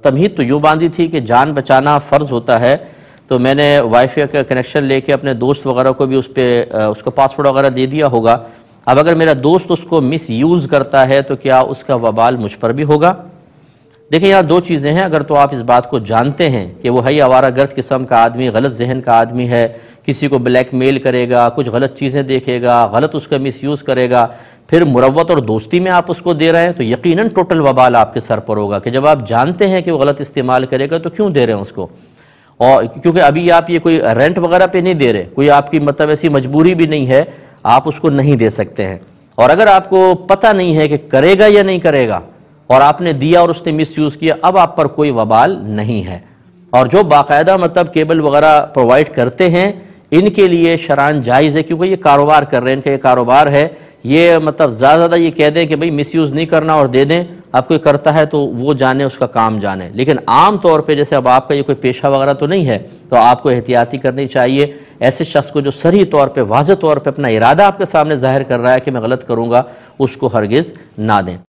تمہید تو یوں باندھی تھی کہ جان بچانا فرض ہوتا ہے، تو میں نے وائی فائی کا کنیکشن لے کے اپنے دوست وغیرہ کو بھی اس کو پاسورڈ وغیرہ دے دیا ہوگا۔ اب اگر میرا دوست اس کو مس یوز کرتا ہے تو کیا اس کا وبال مجھ پر بھی ہوگا؟ دیکھیں یہاں دو چیزیں ہیں، اگر تو آپ اس بات کو جانتے ہیں کہ وہ ہے آوارہ گرد قسم کا آدمی، غلط ذہن کا آدمی ہے، کسی کو بلیک میل کرے گا، کچھ غلط چیزیں دیکھے گا، غلط اس کا مس یوز کرے گا، پھر مروت اور دوستی میں آپ اس کو دے رہے ہیں، تو یقیناً ٹوٹل وبال آپ کے سر پر ہوگا کہ جب آپ جانتے ہیں کہ وہ غلط استعمال کرے گا تو کیوں دے رہے ہیں اس کو؟ اور کیونکہ ابھی آپ یہ کوئی رینٹ وغیرہ پہ نہیں دے رہے، کوئی آپ کی مطلب ایسی مجبوری بھی نہیں ہے، آپ اس کو نہیں دے سکتے ہیں۔ اور اگر آپ کو پتہ نہیں ہے کہ کرے گا یا نہیں کرے گا اور آپ نے دیا اور اس نے مس یوز کیا، اب آپ پر کوئی وبال نہیں ہے۔ اور جو باقاعدہ مطلب کیبل وغیرہ پرووائڈ کرتے ہیں، ان کے لیے شرعاً جائز ہے، کیونکہ یہ کاروبار کر رہے ہیں، ان کا یہ کاروبار ہے، یہ مطلب زیادہ یہ کہہ دیں کہ بھئی مس یوز نہیں کرنا اور دے دیں، اب کوئی کرتا ہے تو وہ جانے، اس کا کام جانے۔ لیکن عام طور پہ جیسے اب آپ کا یہ کوئی پیشہ وغیرہ تو نہیں ہے، تو آپ کو احتیاطی کرنی چاہیے۔ ایسے شخص کو جو صریح طور پہ، واضح طور پہ اپنا ارادہ آپ کے سامنے ظاہر کر رہا ہے کہ میں غلط کروں گا، اس کو ہرگز نہ دیں۔